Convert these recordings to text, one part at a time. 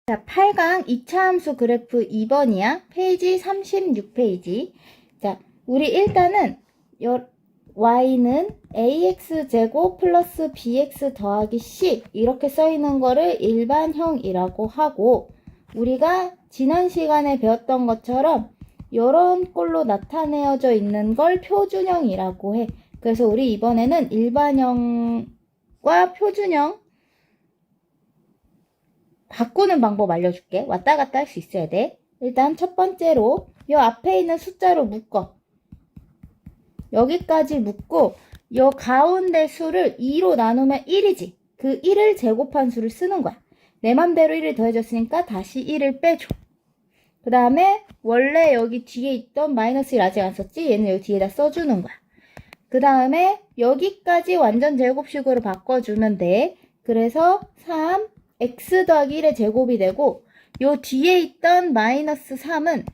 자, 8강 2차 함수 그래프 2번이야. 페이지 36페이지. 자, 우리 일단은 y는 ax제곱 플러스 bx 더하기 c 이렇게 써있는 거를 일반형이라고 하고, 우리가 지난 시간에 배웠던 것처럼 이런 꼴로 나타내어져 있는 걸 표준형이라고 해. 그래서 우리 이번에는 일반형과 표준형 바꾸는 방법 알려줄게. 왔다 갔다 할 수 있어야 돼. 일단 첫 번째로 이 앞에 있는 숫자로 묶어. 여기까지 묶고 이 가운데 수를 2로 나누면 1이지. 그 1을 제곱한 수를 쓰는 거야. 내 맘대로 1을 더해줬으니까 다시 1을 빼줘. 그 다음에 원래 여기 뒤에 있던 마이너스 1 아직 안 썼지? 얘는 여기 뒤에다 써주는 거야. 그 다음에 여기까지 완전 제곱식으로 바꿔주면 돼. 그래서 3 x 더하기 1의 제곱이 되고, 요 뒤에 있던 마이너스 3은,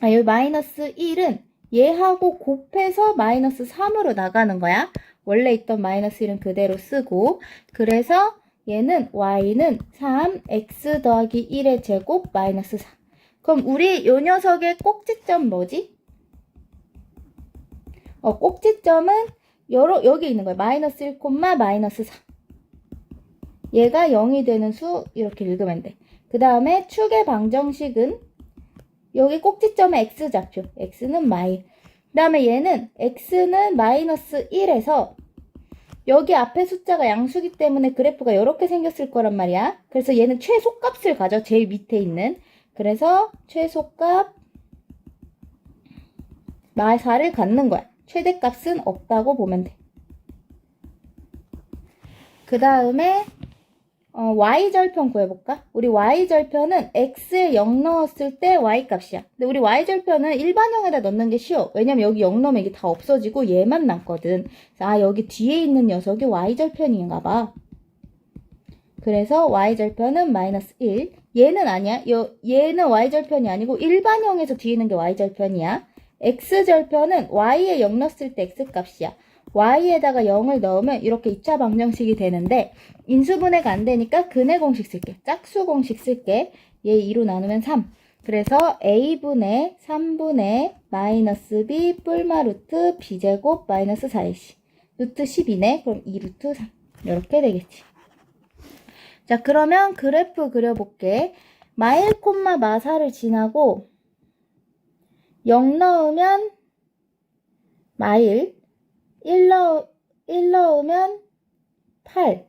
여기 마이너스 1은 얘하고 곱해서 마이너스 3으로 나가는 거야. 원래 있던 마이너스 1은 그대로 쓰고, 그래서 얘는 y는 3x 더하기 1의 제곱 마이너스 4. 그럼 우리 요 녀석의 꼭지점 뭐지? 꼭지점은 여기 있는 거야. 마이너스 1, 마이너스 4. 얘가 0이 되는 수 이렇게 읽으면 돼. 그 다음에 축의 방정식은 여기 꼭지점에 x좌표, x는 마이. 그 다음에 얘는 x는 마이너스 1에서 여기 앞에 숫자가 양수기 때문에 그래프가 이렇게 생겼을 거란 말이야. 그래서 얘는 최소값을 가져, 제일 밑에 있는. 그래서 최소값 4를 갖는 거야. 최대값은 없다고 보면 돼. 그 다음에 y절편 구해볼까? 우리 y절편은 x에 0 넣었을 때 y값이야. 근데 우리 y절편은 일반형에다 넣는 게 쉬워. 왜냐면 여기 0 넣으면 이게 다 없어지고 얘만 남거든. 여기 뒤에 있는 녀석이 y절편인가 봐. 그래서 y절편은 마이너스 1. 얘는 아니야. 얘는 y절편이 아니고 일반형에서 뒤에 있는 게 y절편이야. x절편은 y에 0 넣었을 때 x값이야. y에다가 0을 넣으면 이렇게 2차 방정식이 되는데, 인수분해가 안 되니까 근해 공식 쓸게. 짝수 공식 쓸게. 얘 2로 나누면 3. 그래서 a분의 3분의 마이너스 b 뿔마 루트 b제곱 마이너스 4ac. 루트 12네. 그럼 2 루트 3. 이렇게 되겠지. 자, 그러면 그래프 그려볼게. 마일 콤마 마사를 지나고 0 넣으면 마일, 1 넣으면 8.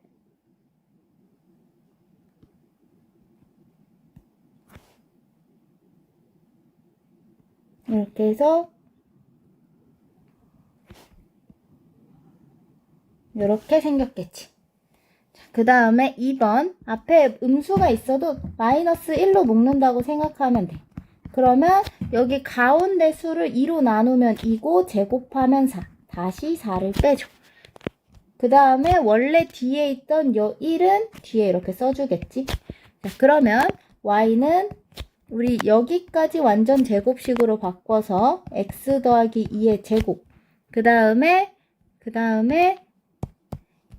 이렇게 해서 이렇게 생겼겠지. 그 다음에 2번 앞에 음수가 있어도 마이너스 1로 묶는다고 생각하면 돼. 그러면 여기 가운데 수를 2로 나누면 2고 제곱하면 4. 다시 4를 빼줘. 그 다음에 원래 뒤에 있던 요 1은 뒤에 이렇게 써주겠지. 자, 그러면 y는 우리 여기까지 완전 제곱식으로 바꿔서 x 더하기 2의 제곱. 그 다음에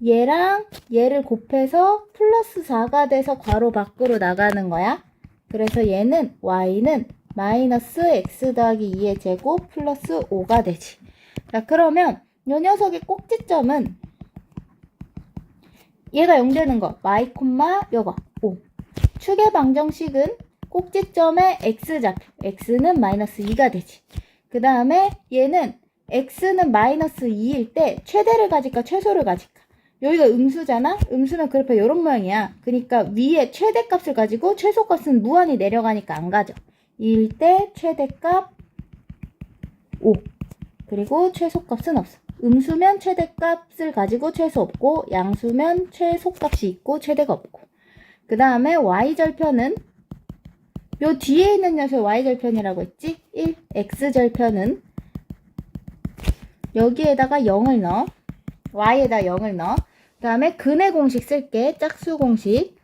얘랑 얘를 곱해서 플러스 4가 돼서 괄호 밖으로 나가는 거야. 그래서 얘는 y는 마이너스 x 더하기 2의 제곱 플러스 5가 되지. 자, 그러면 요 녀석의 꼭지점은 얘가 0 되는 거 y, 요거 5. 축의 방정식은 꼭지점의 x좌표, x는 마이너스 2가 되지. 그 다음에 얘는 x는 마이너스 2일 때 최대를 가질까 최소를 가질까? 여기가 음수잖아? 음수는 그래프 이런 모양이야. 그러니까 위에 최대값을 가지고 최소값은 무한히 내려가니까 안 가져. 2일 때 최대값 5. 그리고 최소값은 없어. 음수면 최대값을 가지고 최소 없고, 양수면 최소값이 있고 최대가 없고. 그 다음에 y절편은 요 뒤에 있는 녀석 y절편이라고 했지? 1. x절편은 여기에다가 0을 넣어. y에다 0을 넣어. 그 다음에 근해 공식 쓸게. 짝수 공식.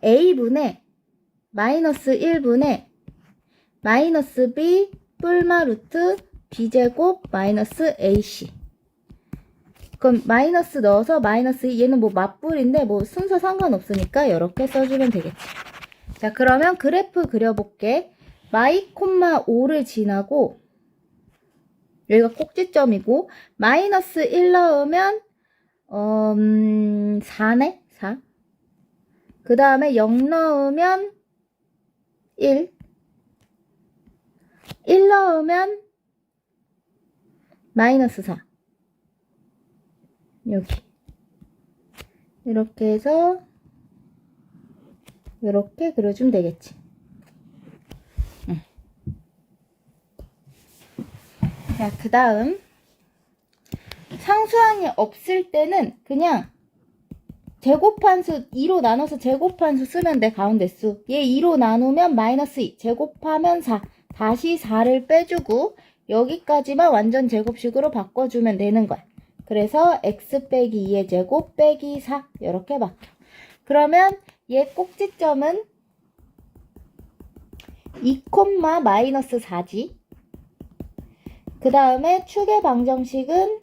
a분의 마이너스 1분의 마이너스 b 뿔마 루트 b제곱 마이너스 ac. 그럼 마이너스 넣어서 마이너스 2, 얘는 뭐 맞불인데 뭐 순서 상관없으니까 이렇게 써주면 되겠지. 자, 그러면 그래프 그려볼게. 마이 콤마 5를 지나고 여기가 꼭지점이고 마이너스 1 넣으면 4네? 4. 그 다음에 0 넣으면 1. 1 넣으면 마이너스 4. 여기. 이렇게 해서 이렇게 그려주면 되겠지. 자, 그 다음 상수항이 없을 때는 그냥 제곱한 수 2로 나눠서 제곱한 수 쓰면 돼. 가운데 수. 얘 2로 나누면 마이너스 2. 제곱하면 4. 다시 4를 빼주고 여기까지만 완전 제곱식으로 바꿔주면 되는 거야. 그래서 x 빼기 2의 제곱 빼기 4 이렇게 바뀌어. 그러면 얘 꼭지점은 2, 마이너스 4지. 그 다음에 축의 방정식은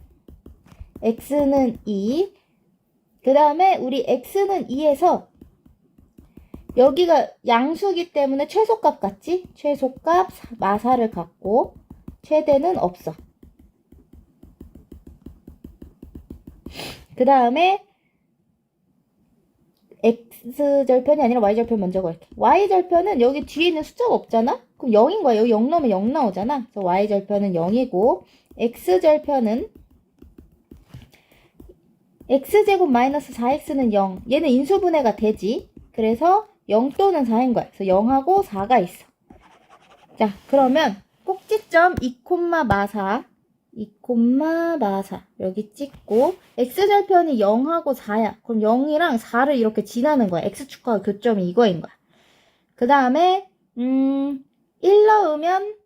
x는 2. 그 다음에 우리 x는 2에서 여기가 양수기 때문에 최소값 같지? 최소값 마사를 갖고 최대는 없어. 그 다음에 x절편이 아니라 y절편 먼저 걸게. y절편은 여기 뒤에 있는 숫자가 없잖아? 그럼 0인 거야. 여기 0 넣으면 0 나오잖아. 그래서 y절편은 0이고 x절편은 x제곱 마이너스 4x는 0. 얘는 인수분해가 되지. 그래서 0 또는 4인 거야. 그래서 0하고 4가 있어. 자, 그러면 꼭지점 2, 마사 2, 마사 여기 찍고 x절편이 0하고 4야. 그럼 0이랑 4를 이렇게 지나는 거야. x축과 교점이 이거인 거야. 그 다음에 1 넣으면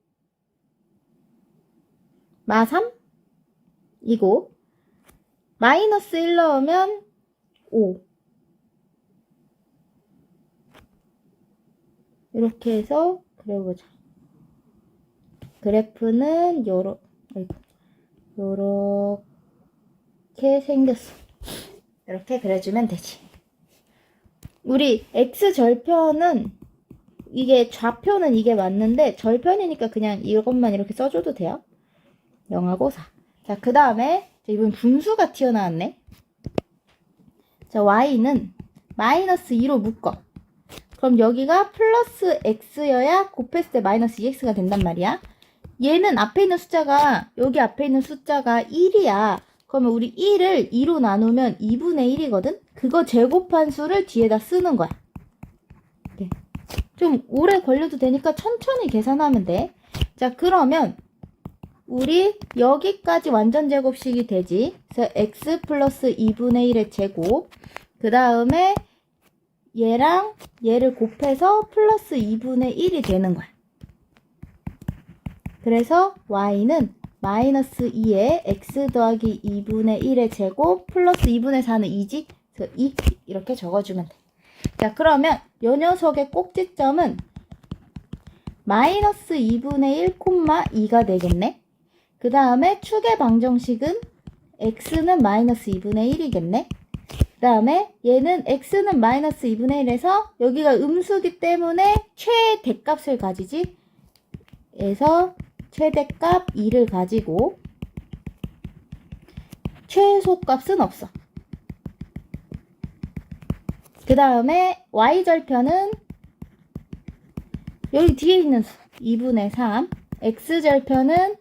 마3 이고 마이너스 1 넣으면 5 이렇게 해서 그려보자. 그래프는 요렇게 생겼어. 이렇게 그려주면 되지. 우리 x절편은 이게 좌표는 이게 맞는데 절편이니까 그냥 이것만 이렇게 써줘도 돼요. 0하고 4. 자, 그 다음에 이번 분수가 튀어나왔네. 자, y는 마이너스 2로 묶어. 그럼 여기가 플러스 x여야 곱했을 때 마이너스 2x가 된단 말이야. 얘는 앞에 있는 숫자가 여기 앞에 있는 숫자가 1이야. 그러면 우리 1을 2로 나누면 2분의 1이거든? 그거 제곱한 수를 뒤에다 쓰는 거야. 이렇게. 좀 오래 걸려도 되니까 천천히 계산하면 돼. 자, 그러면 우리 여기까지 완전 제곱식이 되지. 그래서 x 플러스 2분의 1의 제곱. 그 다음에 얘랑 얘를 곱해서 플러스 2분의 1이 되는 거야. 그래서 y는 마이너스 2에 x 더하기 2분의 1의 제곱 플러스 2분의 4는 2지? 그래서 2 이렇게 적어주면 돼. 자, 그러면 요 녀석의 꼭지점은 마이너스 2분의 1, 2가 되겠네. 그 다음에 축의 방정식은 x는 마이너스 2분의 1이겠네. 그 다음에 얘는 x는 마이너스 2분의 1에서 여기가 음수기 때문에 최대값을 가지지. 그래서 최대값 2를 가지고 최소값은 없어. 그 다음에 y절편은 여기 뒤에 있는 수 2분의 3. x절편은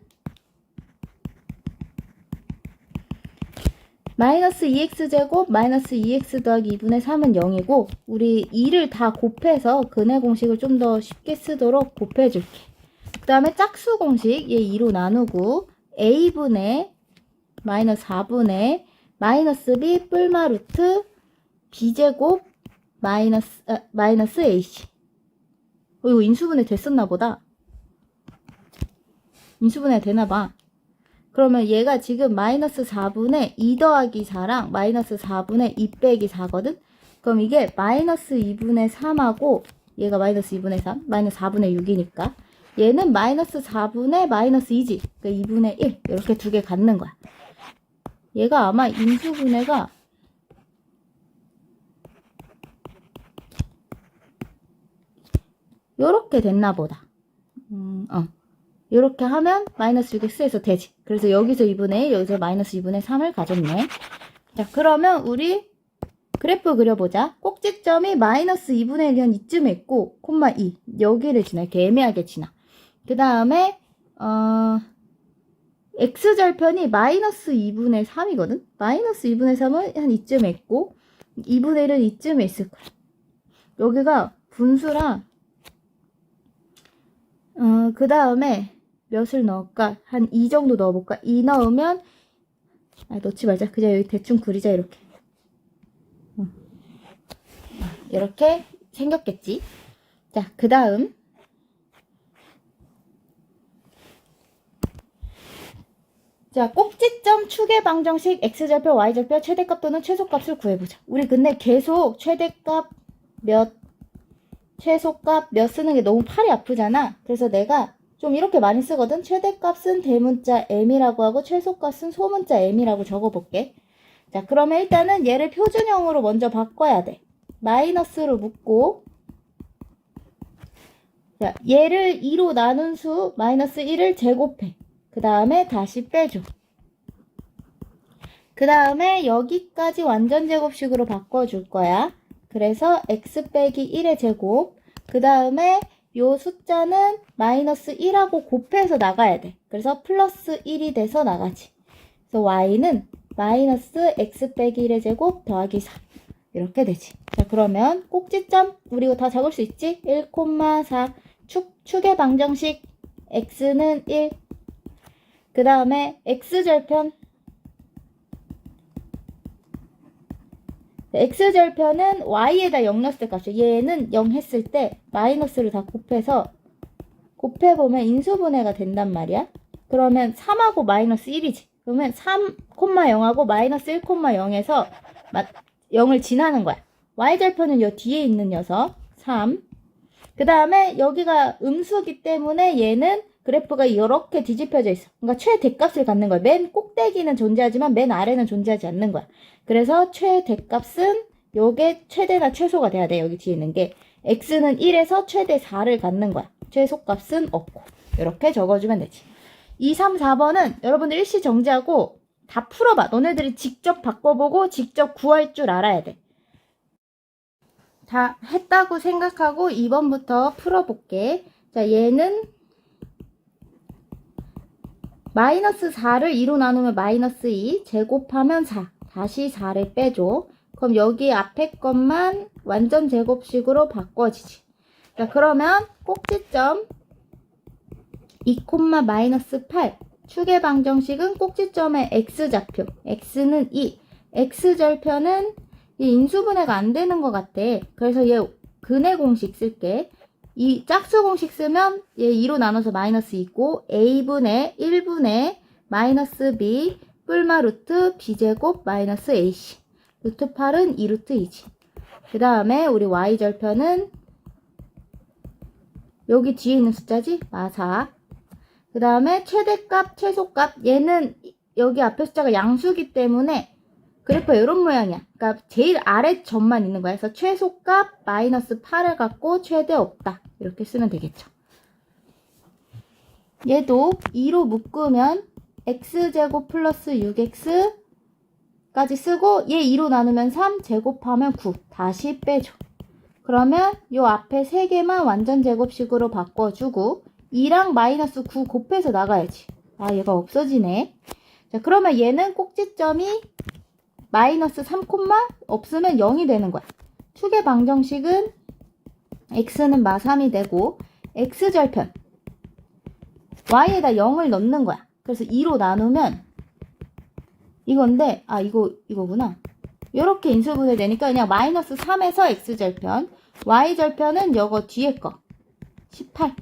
마이너스 2x제곱 마이너스 2x 더하기 2분의 3은 0이고 우리 2를 다 곱해서 근해 공식을 좀 더 쉽게 쓰도록 곱해줄게. 그 다음에 짝수 공식 얘 2로 나누고 a분의 마이너스 4분의 마이너스 b 뿔마 루트 b제곱 마이너스 ac. 이거 인수분해 됐었나 보다. 인수분해 되나봐. 그러면 얘가 지금 마이너스 4분의 2 더하기 4랑 마이너스 4분의 2 빼기 4거든? 그럼 이게 마이너스 2분의 3하고 얘가 마이너스 2분의 3, 마이너스 4분의 6이니까 얘는 마이너스 4분의 마이너스 2지. 그러니까 2분의 1 이렇게 두 개 갖는 거야. 얘가 아마 인수분해가 요렇게 됐나 보다. 요렇게 하면 마이너스 6x에서 되지. 그래서 여기서 2분의 1, 여기서 마이너스 2분의 3을 가졌네. 자, 그러면 우리 그래프 그려보자. 꼭지점이 마이너스 2분의 1이 한 이쯤에 있고, 콤마 2. 여기를 지나. 이렇게 애매하게 지나. 그 다음에, x절편이 마이너스 2분의 3이거든? 마이너스 2분의 3은 한 이쯤에 있고, 2분의 1은 이쯤에 있을 거야. 여기가 분수라, 그 다음에 몇을 넣을까? 한 2 정도 넣어볼까? 2 넣으면, 넣지 말자. 그냥 여기 대충 그리자, 이렇게. 이렇게 생겼겠지? 자, 그 다음. 자, 꼭지점 축의 방정식 x절표, y절표 최대값 또는 최소값을 구해보자. 우리 근데 계속 최대값 몇, 최소값 몇 쓰는 게 너무 팔이 아프잖아. 그래서 내가 좀 이렇게 많이 쓰거든. 최대값은 대문자 m이라고 하고 최소값은 소문자 m이라고 적어볼게. 자, 그러면 일단은 얘를 표준형으로 먼저 바꿔야 돼. 마이너스로 묶고, 자, 얘를 2로 나눈 수 마이너스 1을 제곱해. 그 다음에 다시 빼줘. 그 다음에 여기까지 완전 제곱식으로 바꿔줄 거야. 그래서 x 빼기 1의 제곱. 그 다음에 요 숫자는 마이너스 1하고 곱해서 나가야 돼. 그래서 플러스 1이 돼서 나가지. 그래서 y는 마이너스 x 빼기 1의 제곱 더하기 4. 이렇게 되지. 자, 그러면 꼭지점 우리 이거 다 적을 수 있지? 1,4 축의 방정식 x는 1. 그 다음에 x절편 x절편은 y에다 0 넣었을 때 값이야. 얘는 0 했을 때 마이너스를 다 곱해보면 인수분해가 된단 말이야. 그러면 3하고 마이너스 1이지. 그러면 3,0하고 마이너스 1,0에서 0을 지나는 거야. y절편은 요 뒤에 있는 녀석 3. 그 다음에 여기가 음수기 때문에 얘는 그래프가 이렇게 뒤집혀져 있어. 그러니까 최대값을 갖는 거야. 맨 꼭대기는 존재하지만 맨 아래는 존재하지 않는 거야. 그래서 최대값은 요게 최대나 최소가 돼야 돼. 여기 뒤에 있는 게. x는 1에서 최대 4를 갖는 거야. 최소값은 없고. 이렇게 적어주면 되지. 2, 3, 4번은 여러분들 일시 정지하고 다 풀어봐. 너네들이 직접 바꿔보고 직접 구할 줄 알아야 돼. 다 했다고 생각하고 2번부터 풀어볼게. 자, 얘는 마이너스 4를 2로 나누면 마이너스 2, 제곱하면 4. 다시 4를 빼줘. 그럼 여기 앞에 것만 완전 제곱식으로 바꿔지지. 자, 그러면 꼭지점 2, 마이너스 8. 축의 방정식은 꼭지점의 x좌표. x는 2. x절편은 이 인수분해가 안 되는 것 같아. 그래서 얘 근해 공식 쓸게. 이 짝수 공식 쓰면 얘 2로 나눠서 마이너스 2고 a분의 1분의 마이너스 b 뿔마 루트 b제곱 마이너스 ac. 루트 8은 2루트 2지. 그 다음에 우리 y절편은 여기 뒤에 있는 숫자지? 4. 그 다음에 최대값, 최소값. 얘는 여기 앞에 숫자가 양수기 때문에 그래프가 이런 모양이야. 그러니까 제일 아래 점만 있는 거야. 그래서 최소값 마이너스 8을 갖고 최대 없다. 이렇게 쓰면 되겠죠. 얘도 2로 묶으면 x제곱 플러스 6x까지 쓰고 얘 2로 나누면 3 제곱하면 9. 다시 빼줘. 그러면 요 앞에 3개만 완전 제곱식으로 바꿔주고 2랑 마이너스 9 곱해서 나가야지. 아, 얘가 없어지네. 자, 그러면 얘는 꼭지점이 마이너스 3, 없으면 0이 되는 거야. 축의 방정식은 x는 마3이 되고 x절편 y에다 0을 넣는 거야. 그래서 2로 나누면 이건데 이거구나. 이렇게 인수분해 되니까 그냥 마이너스 3에서 x절편 y절편은 요거 뒤에 거 18.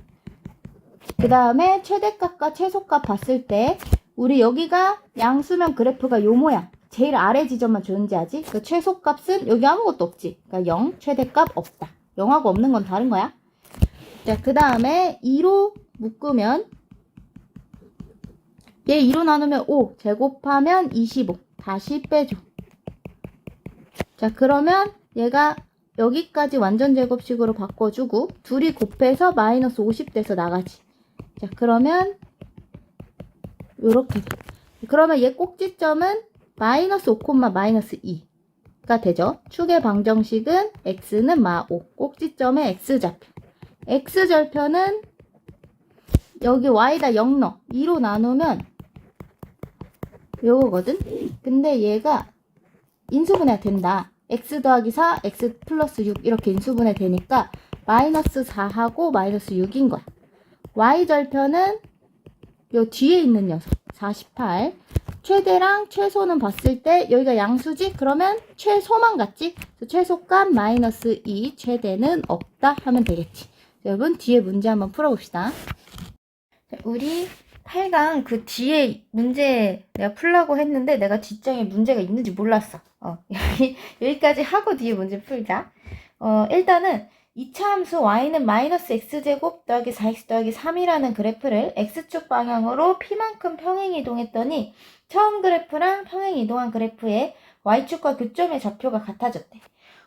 그 다음에 최대값과 최소값 봤을 때 우리 여기가 양수면 그래프가 요 모양. 제일 아래 지점만 존재하지. 그 최소값은 여기 아무것도 없지. 그러니까 0, 최대값 없다. 0하고 없는 건 다른 거야. 자, 그 다음에 2로 묶으면 얘 2로 나누면 5, 제곱하면 25. 다시 빼줘. 자, 그러면 얘가 여기까지 완전 제곱식으로 바꿔주고 둘이 곱해서 마이너스 50 돼서 나가지. 자, 그러면 요렇게 돼. 그러면 얘 꼭지점은 마이너스 5, 마이너스 2가 되죠. 축의 방정식은 x는 마5, 꼭지점에 x좌표. x절편은 여기 y다 0 넣어. 2로 나누면 요거거든. 근데 얘가 인수분해 된다. x 더하기 4, x 플러스 6 이렇게 인수분해 되니까 마이너스 4하고 마이너스 6인 거야. y절편은 요 뒤에 있는 녀석 48. 최대랑 최소는 봤을 때 여기가 양수지? 그러면 최소만 같지? 최소값 마이너스 2, 최대는 없다 하면 되겠지. 여러분 뒤에 문제 한번 풀어봅시다. 자, 우리 8강 그 뒤에 문제 내가 풀라고 했는데 내가 뒷장에 문제가 있는지 몰랐어. 여기까지 하고 뒤에 문제 풀자. 일단은 2차 함수 y는 마이너스 x제곱 더하기 4x 더하기 3이라는 그래프를 x축 방향으로 p만큼 평행 이동했더니 처음 그래프랑 평행 이동한 그래프의 y축과 교점의 좌표가 같아졌대.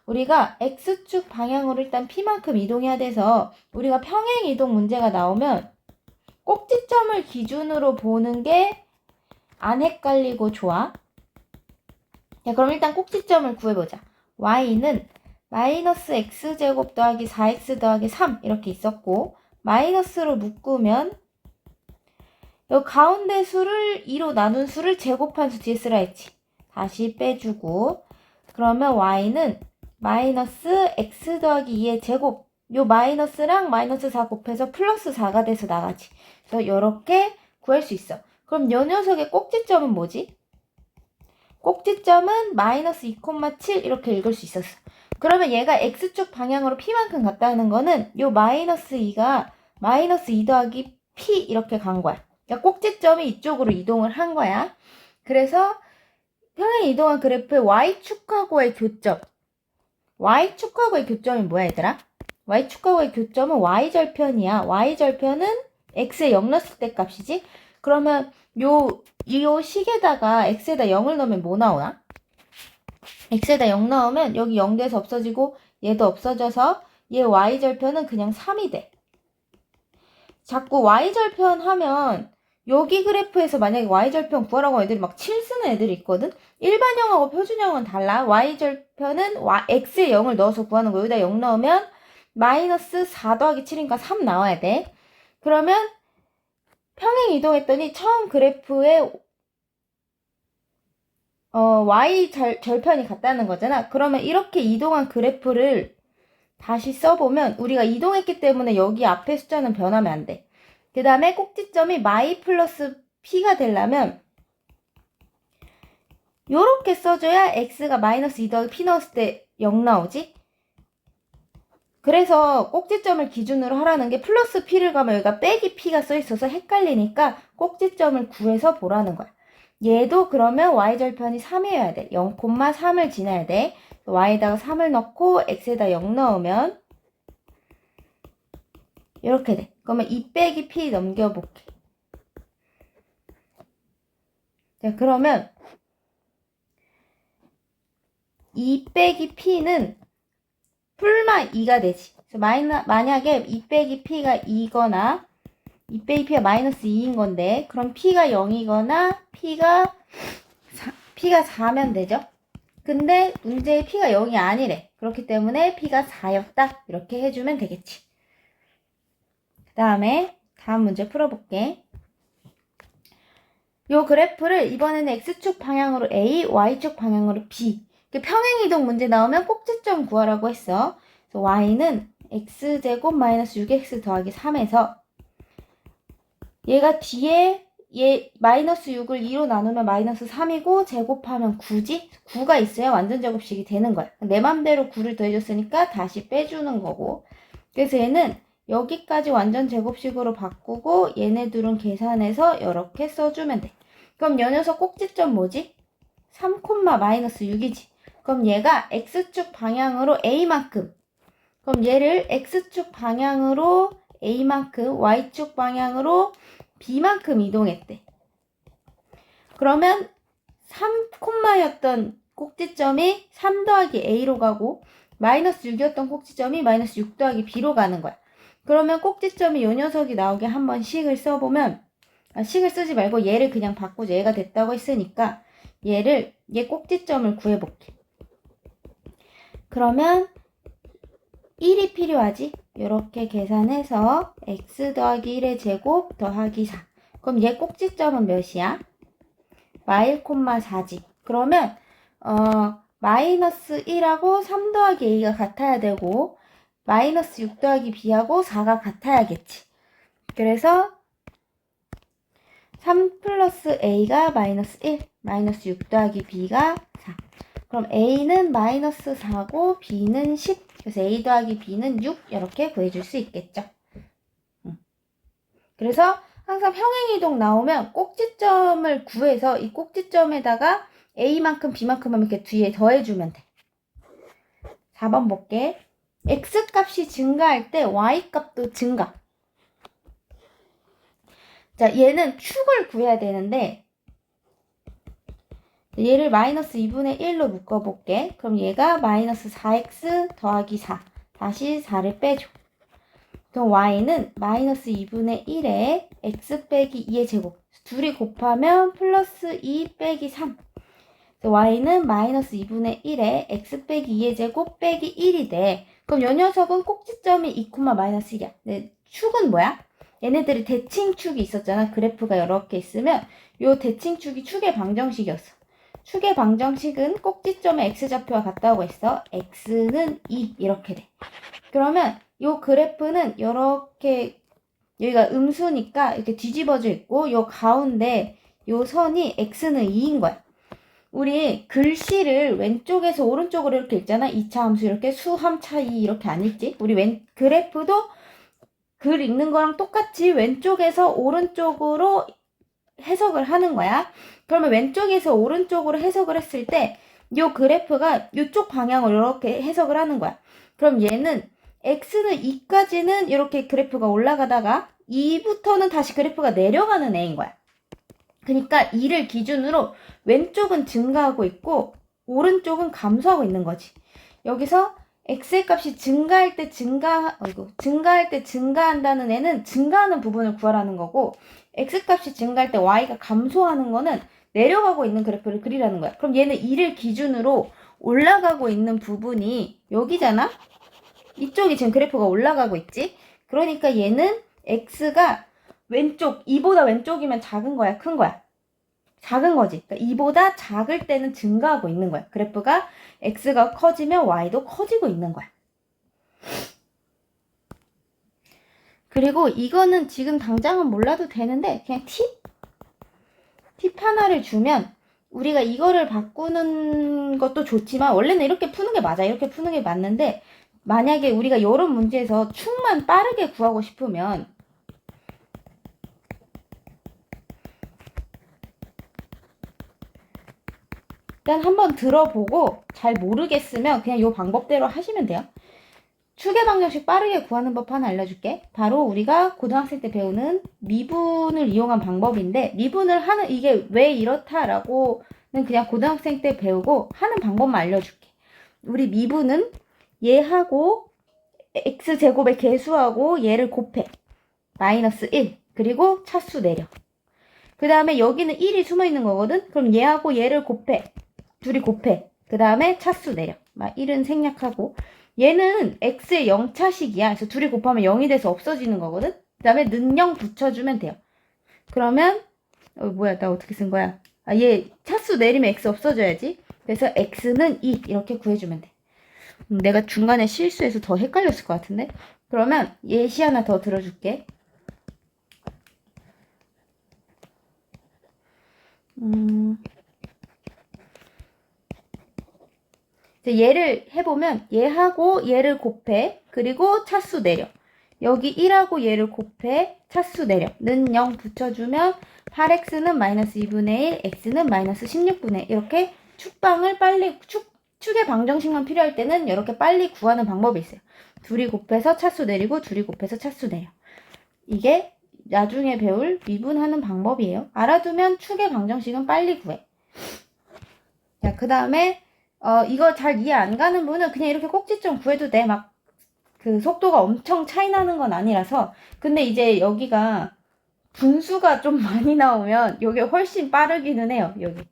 우리가 x축 방향으로 일단 p만큼 이동해야 돼서 우리가 평행 이동 문제가 나오면 꼭지점을 기준으로 보는 게 안 헷갈리고 좋아. 자, 그럼 일단 꼭지점을 구해보자. y는 마이너스 x제곱 더하기 4x 더하기 3 이렇게 있었고 마이너스로 묶으면 이 가운데 수를 2로 나눈 수를 제곱한 수 뒤에 쓰라 했지. 다시 빼주고 그러면 y는 마이너스 x 더하기 2의 제곱 요 마이너스랑 마이너스 4 곱해서 플러스 4가 돼서 나가지. 그래서 이렇게 구할 수 있어. 그럼 요 녀석의 꼭지점은 뭐지? 꼭지점은 마이너스 2,7 이렇게 읽을 수 있었어. 그러면 얘가 x축 방향으로 p만큼 갔다는 거는 요 마이너스 2가 마이너스 2 더하기 p 이렇게 간 거야. 그러니까 꼭지점이 이쪽으로 이동을 한 거야. 그래서 평행 이동한 그래프의 y축하고의 교점. y축하고의 교점이 뭐야 얘들아? y축하고의 교점은 y절편이야. y절편은 x에 0 넣었을 때 값이지? 그러면 요 식에다가 x에다 0을 넣으면 뭐 나오나? x에다 0 넣으면 여기 0 돼서 없어지고 얘도 없어져서 얘 y절편은 그냥 3이 돼. 자꾸 y절편 하면 여기 그래프에서 만약에 y절편 구하라고 하면 애들이 막 7 쓰는 애들이 있거든? 일반형하고 표준형은 달라. y절편은 x에 0을 넣어서 구하는 거. 여기다 0 넣으면 마이너스 4 더하기 7이니까 3 나와야 돼. 그러면 평행 이동했더니 처음 그래프에 y 절편이 같다는 거잖아. 그러면 이렇게 이동한 그래프를 다시 써보면 우리가 이동했기 때문에 여기 앞에 숫자는 변하면 안 돼. 그 다음에 꼭지점이 마이 플러스 p가 되려면 요렇게 써줘야 x가 마이너스 2 더하기 p 넣었을 때 0 나오지? 그래서 꼭지점을 기준으로 하라는 게 플러스 p를 가면 여기가 빼기 p가 써있어서 헷갈리니까 꼭지점을 구해서 보라는 거야. 얘도 그러면 y절편이 3이어야 돼. 0,3을 지나야 돼. y에다가 3을 넣고 x에다 0 넣으면 이렇게 돼. 그러면 2 빼기 p 넘겨볼게. 자, 그러면 2 빼기 p는 풀마 2가 되지. 그래서 만약에 2 빼기 p가 2거나 2 빼기 p가 마이너스 2인 건데 그럼 p가 0이거나 p가 4면 되죠. 근데 문제의 p가 0이 아니래. 그렇기 때문에 p가 4였다. 이렇게 해주면 되겠지. 그 다음에 다음 문제 풀어볼게. 요 그래프를 이번에는 x축 방향으로 a, y축 방향으로 b. 평행이동 문제 나오면 꼭지점 구하라고 했어. 그래서 y는 x제곱 마이너스 6x 더하기 3에서 얘가 뒤에 얘 마이너스 6을 2로 나누면 마이너스 3이고 제곱하면 9지? 9가 있어야 완전 제곱식이 되는 거야. 내 맘대로 9를 더해줬으니까 다시 빼주는 거고. 그래서 얘는 여기까지 완전 제곱식으로 바꾸고 얘네 둘은 계산해서 이렇게 써주면 돼. 그럼 요 녀석 꼭지점 뭐지? 3, 마이너스 6이지. 그럼 얘가 x축 방향으로 a만큼. 그럼 얘를 x축 방향으로 a만큼, y축 방향으로 b만큼 이동했대. 그러면 3콤마였던 꼭지점이 3 더하기 a로 가고 마이너스 6이었던 꼭지점이 마이너스 6 더하기 b로 가는 거야. 그러면 꼭지점이 요 녀석이 나오게 한번 식을 써보면, 식을 쓰지 말고 얘를 그냥 바꾸자. 얘가 됐다고 했으니까 얘 꼭지점을 구해볼게. 그러면 1이 필요하지? 이렇게 계산해서 x 더하기 1의 제곱 더하기 4. 그럼 얘 꼭지점은 몇이야? 마일, 4지. 그러면 마이너스 1하고 3 더하기 a가 같아야 되고 마이너스 6 더하기 b하고 4가 같아야겠지. 그래서 3 플러스 a가 마이너스 1, 마이너스 6 더하기 b가 4. 그럼 a는 마이너스 4고 b는 10. 그래서 a 더하기 b는 6 이렇게 구해줄 수 있겠죠. 그래서 항상 평행이동 나오면 꼭지점을 구해서 이 꼭지점에다가 a만큼 b만큼 하면 이렇게 뒤에 더해주면 돼. 4번 볼게. x값이 증가할 때 y값도 증가. 자, 얘는 축을 구해야 되는데 얘를 마이너스 2분의 1로 묶어볼게. 그럼 얘가 마이너스 4x 더하기 4. 다시 4를 빼줘. 그럼 y는 마이너스 2분의 1에 x 빼기 2의 제곱. 둘이 곱하면 플러스 2 빼기 3. y는 마이너스 2분의 1에 x 빼기 2의 제곱 빼기 1이 돼. 그럼 요 녀석은 꼭지점이 2, 마이너스 1이야. 근데 축은 뭐야? 얘네들이 대칭축이 있었잖아. 그래프가 이렇게 있으면 요 대칭축이 축의 방정식이었어. 축의 방정식은 꼭지점의 x좌표와 같다고 했어. x는 2 이렇게 돼. 그러면 요 그래프는 이렇게 여기가 음수니까 이렇게 뒤집어져 있고 요 가운데 요 선이 x는 2인 거야. 우리 글씨를 왼쪽에서 오른쪽으로 이렇게 읽잖아. 2차 함수 이렇게 수함 차이 이렇게 안 읽지? 우리 그래프도 글 읽는 거랑 똑같이 왼쪽에서 오른쪽으로 해석을 하는 거야. 그러면 왼쪽에서 오른쪽으로 해석을 했을 때 이 그래프가 이쪽 방향으로 이렇게 해석을 하는 거야. 그럼 얘는 x는 2까지는 이렇게 그래프가 올라가다가 2부터는 다시 그래프가 내려가는 애인 거야. 그러니까 2를 기준으로 왼쪽은 증가하고 있고 오른쪽은 감소하고 있는 거지. 여기서 x의 값이 증가할 때 증가한다는 애는 증가하는 부분을 구하라는 거고 x 값이 증가할 때 y가 감소하는 거는 내려가고 있는 그래프를 그리라는 거야. 그럼 얘는 2를 기준으로 올라가고 있는 부분이 여기잖아? 이쪽이 지금 그래프가 올라가고 있지? 그러니까 얘는 x가 왼쪽, 2보다 왼쪽이면 작은 거야, 큰 거야? 작은 거지. 그러니까 2보다 작을 때는 증가하고 있는 거야. 그래프가 x가 커지면 y도 커지고 있는 거야. 그리고 이거는 지금 당장은 몰라도 되는데 그냥 팁 하나를 주면 우리가 이거를 바꾸는 것도 좋지만 원래는 이렇게 푸는 게 맞아. 이렇게 푸는 게 맞는데 만약에 우리가 이런 문제에서 축만 빠르게 구하고 싶으면 일단 한번 들어보고 잘 모르겠으면 그냥 이 방법대로 하시면 돼요. 축의 방정식 빠르게 구하는 법 하나 알려줄게. 바로 우리가 고등학생 때 배우는 미분을 이용한 방법인데 미분을 하는 이게 왜 이렇다라고는 그냥 고등학생 때 배우고 하는 방법만 알려줄게. 우리 미분은 얘하고 x제곱의 개수하고 얘를 곱해. 마이너스 1. 그리고 차수 내려. 그 다음에 여기는 1이 숨어있는 거거든? 그럼 얘하고 얘를 곱해. 둘이 곱해. 그 다음에 차수 내려. 1은 생략하고. 얘는 x의 0차식이야. 그래서 둘이 곱하면 0이 돼서 없어지는 거거든? 그 다음에 는0 붙여주면 돼요. 그러면 뭐야 나 어떻게 쓴 거야? 얘 차수 내리면 x 없어져야지. 그래서 x는 2 이렇게 구해주면 돼. 내가 중간에 실수해서 더 헷갈렸을 것 같은데? 그러면 예시 하나 더 들어줄게. 얘를 해보면 얘하고 얘를 곱해. 그리고 차수 내려. 여기 1하고 얘를 곱해. 차수 내려. 는 0 붙여주면 8x는 마이너스 2분의 1, x는 마이너스 16분의 1. 이렇게 축방을 빨리 축의 방정식만 필요할 때는 이렇게 빨리 구하는 방법이 있어요. 둘이 곱해서 차수 내리고 둘이 곱해서 차수 내려. 이게 나중에 배울 미분하는 방법이에요. 알아두면 축의 방정식은 빨리 구해. 자, 그 다음에, 이거 잘 이해 안 가는 분은 그냥 이렇게 꼭지점 구해도 돼. 막, 그 속도가 엄청 차이 나는 건 아니라서. 근데 이제 여기가 분수가 좀 많이 나오면 이게 훨씬 빠르기는 해요, 여기.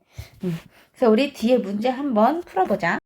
그래서 우리 뒤에 문제 한번 풀어보자.